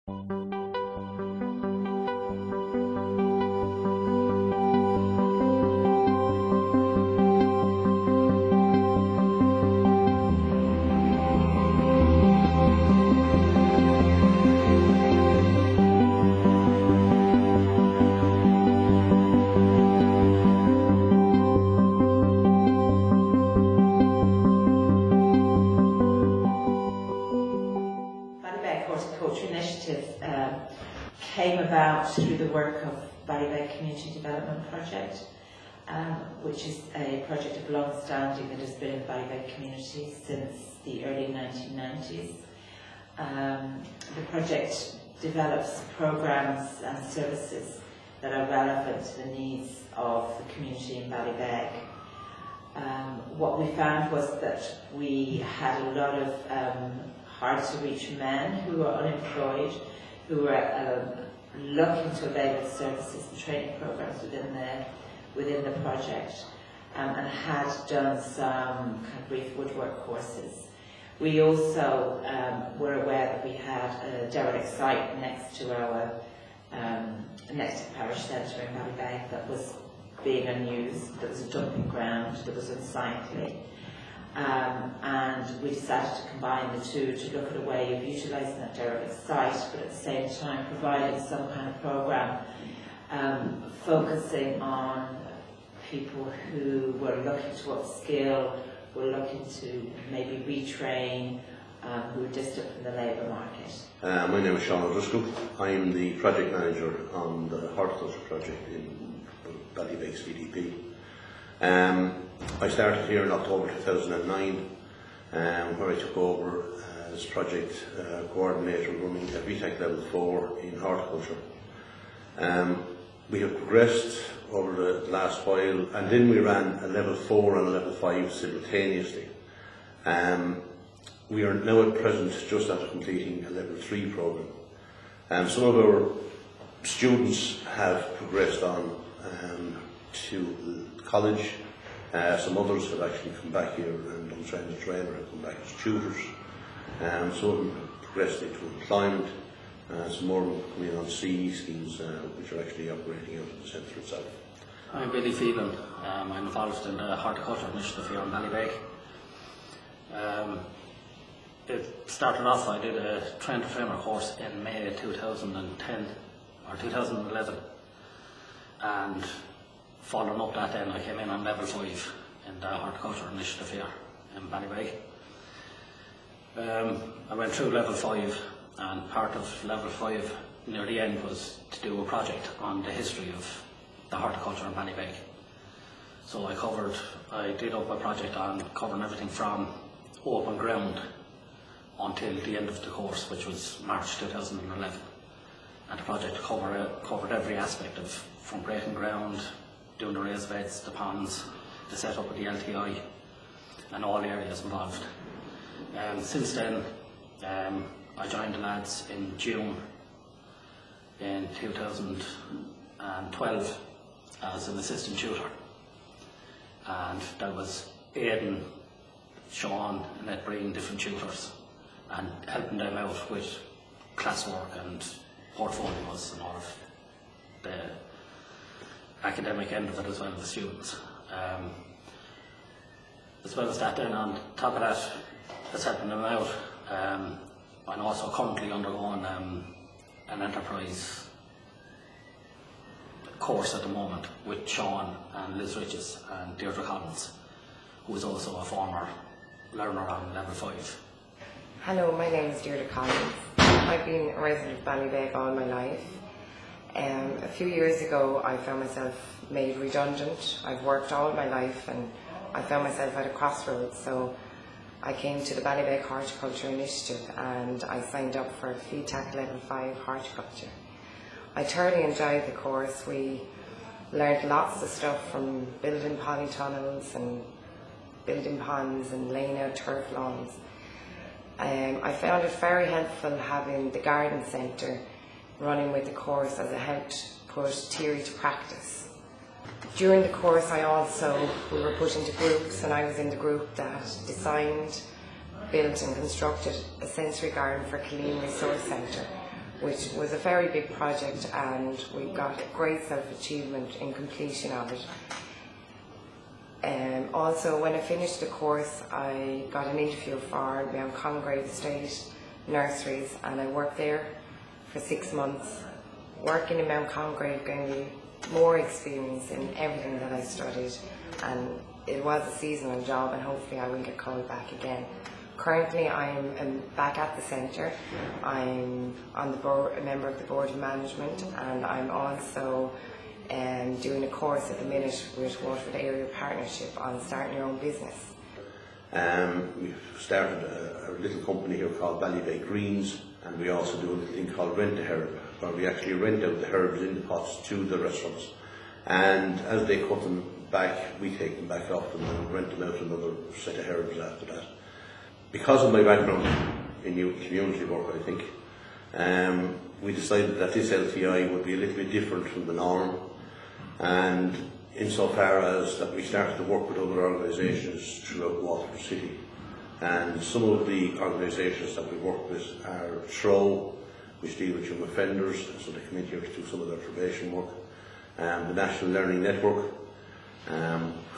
Ballybeg Horticulture Initiative came about through the work of Ballybeg Community Development Ltd, which is a project of long standing that has been in the Ballybeg community since the early 1990s. The project develops programs and services that are relevant to the needs of the community in Ballybeg. What we found was that we had a lot of hard-to-reach men who were unemployed, who were looking to avail of services and training programs within the project, and had done some kind of brief woodwork courses. We also were aware that we had a derelict site next to our next to the parish centre in Ballybeg that was being unused, that was a dumping ground, that was unsightly. And we decided to combine the two to look at a way of utilising that derelict site, but at the same time providing some kind of programme focusing on people who were looking to upskill, were looking to maybe retrain, who were distant from the labour market. My name is Sean O'Driscoll. I'm the project manager on the horticulture project in Ballybeg's VDP. I started here in October 2009, where I took over as project coordinator running a BTEC level 4 in horticulture. We have progressed over the last while, and then we ran a level 4 and a level 5 simultaneously. We are now at present just after completing a level 3 programme. Some of our students have progressed on to college. Some others have actually come back here and done train the trainer, have come back as tutors. Some of them have progressed into employment. Some more of them have come in on CE schemes, which are actually operating out of the centre itself. I'm Billy Phelan. I'm involved in the Horticulture Initiative here in Ballybeg. It started off, I did a train the trainer course in May 2010 or 2011, and following up that then I came in on level 5 in the Horticulture Initiative here in Ballybeg. I went through level 5, and part of level 5 near the end was to do a project on the history of the horticulture in Ballybeg. So I did up a project on covering everything from open ground until the end of the course, which was March 2011. And the project covered every aspect of from breaking ground, doing the raised beds, the ponds, the setup of the LTI, and all areas involved. Since then, I joined the lads in June in 2012 as an assistant tutor, and that was Aidan, Sean and Ed Breen, different tutors, and helping them out with classwork and portfolios and all of the academic end of it, as well as the students. As well as that, then on top of that, that's helping them out. I'm also currently undergoing an enterprise course at the moment with Sean and Liz Riches and Deirdre Collins, who is also a former learner on level 5. Hello, my name is Deirdre Collins. I've been a resident of Ballybeg all my life. A few years ago I found myself made redundant. I've worked all my life and I found myself at a crossroads, so I came to the Ballybeg Horticulture Initiative and I signed up for BTEC level 5 horticulture. I thoroughly enjoyed the course. We learned lots of stuff, from building polytunnels and building ponds and laying out turf lawns. I found it very helpful having the garden centre running with the course, as it helped put theory to practice. During the course we were put into groups, and I was in the group that designed, built and constructed a sensory garden for Killeen Resource Centre, which was a very big project, and we got great self-achievement in completion of it. Also, when I finished the course, I got an interview for Mount Congreve Estate Nurseries, and I worked there for 6 months. Working in Mount Congreve gave me more experience in everything that I studied, and it was a seasonal job, and hopefully I will get called back again. Currently I am back at the centre. I'm on the board, a member of the Board of Management, and I'm also doing a course at the minute with Waterford Area Partnership on starting your own business. We've started a little company here called Ballybeg Greens, and we also do a little thing called Rent a Herb, where we actually rent out the herbs in the pots to the restaurants. And as they cut them back, we take them back off them and rent them out another set of herbs after that. Because of my background in community work, I think, we decided that this LTI would be a little bit different from the norm, and insofar as that we started to work with other organisations throughout Waterford City. And some of the organisations that we work with are TRO, which deal with young offenders, so they come in here to do some of their probation work, the National Learning Network,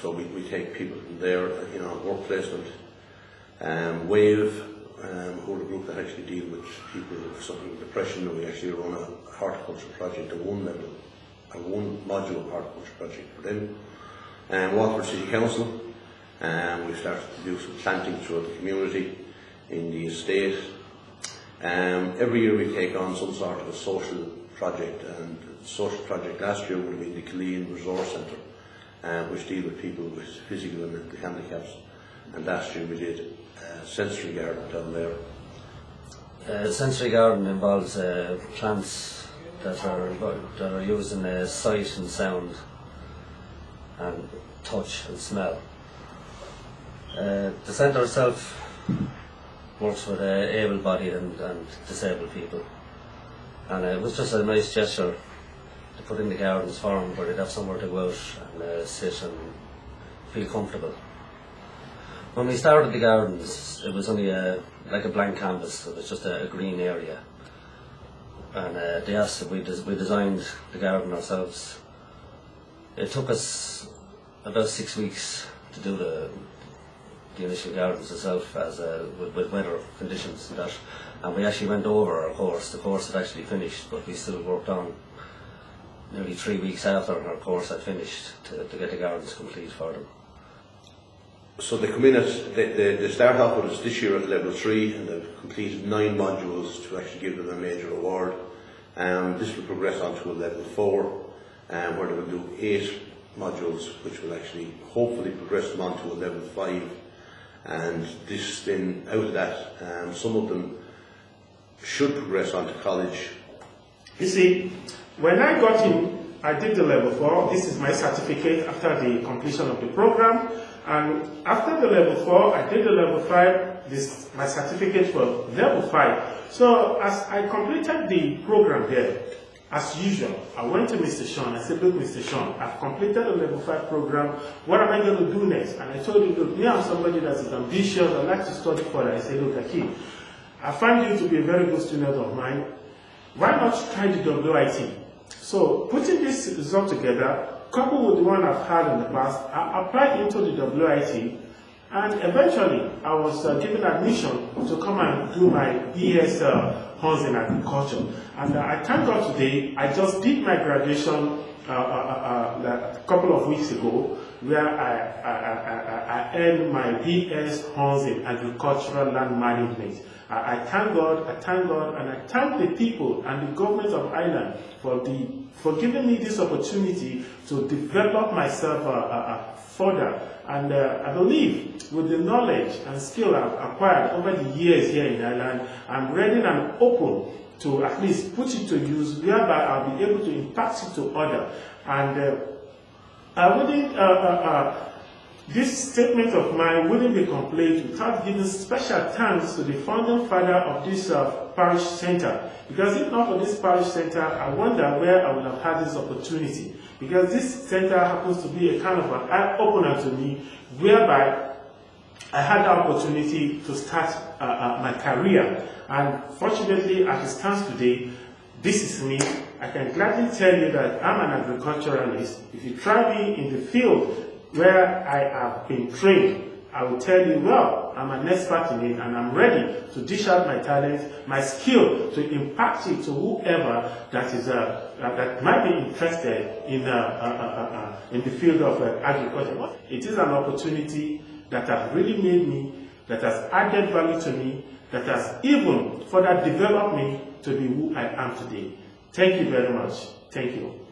so we take people from there, work placement. WAVE, who are the group that actually deal with people suffering with depression, and we actually run a horticulture project, a one module horticulture project for them. Waterford City Council, we've started to do some planting throughout the community, in the estate. Every year we take on some sort of a social project, and the social project last year would have been the Killeen Resource Centre, which deal with people with physical and mental handicaps. And last year we did a sensory garden down there. Sensory garden involves plants that are used in sight and sound and touch and smell. The centre itself works with able-bodied and disabled people, and it was just a nice gesture to put in the gardens for them, where they'd have somewhere to go out and sit and feel comfortable. When we started the gardens, it was only like a blank canvas. It was just a green area, and they asked if we designed the garden ourselves. It took us about 6 weeks to do the initial gardens itself, as with weather conditions and that, and we actually went over our course. The course had actually finished, but we still worked on nearly 3 weeks after our course had finished to get the gardens complete for them. So they come in they start off with us this year at level 3, and they've completed 9 modules to actually give them a major award. This will progress on to a level 4, where they will do 8 modules, which will actually hopefully progress them on to a level 5. And this then, out of that, some of them should progress on to college. You see, when I got in, I did the level 4. This is my certificate after the completion of the program. And after the level 4, I did the level 5. This my certificate for level 5. So as I completed the program here, as usual, I went to Mr. Sean. I said, look, Mr. Sean, I've completed the level 5 program. What am I going to do next? And I told him, look, me, I'm somebody that is ambitious. I like to study further. I said, look, Aki, I find you to be a very good student of mine. Why not try the WIT? So putting this result together, coupled with the one I've had in the past, I applied into the WIT, and eventually I was given admission to come and do my BS Honors in Agriculture. And I thank God today, I just did my graduation a couple of weeks ago, where I earned my BS Honors in Agricultural Land Management. I thank God, and I thank the people and the government of Ireland for giving me this opportunity to develop myself further. And I believe with the knowledge and skill I've acquired over the years here in Ireland, I'm ready and open to at least put it to use, whereby I'll be able to impact it to others. And I wouldn't, this statement of mine wouldn't be complete without giving special thanks to the founding father of this parish center. Because if not for this parish center, I wonder where I would have had this opportunity. Because this center happens to be a kind of an eye-opener to me, whereby I had the opportunity to start my career. And fortunately, as it stands today, this is me. I can gladly tell you that I'm an agriculturalist. If you try me in the field where I have been trained, I will tell you, well, I'm an expert in it and I'm ready to dish out my talents, my skill to impact it to whoever that is that might be interested in the field of agriculture. It is an opportunity that has really made me, that has added value to me, that has even further developed me to be who I am today. Thank you very much. Thank you.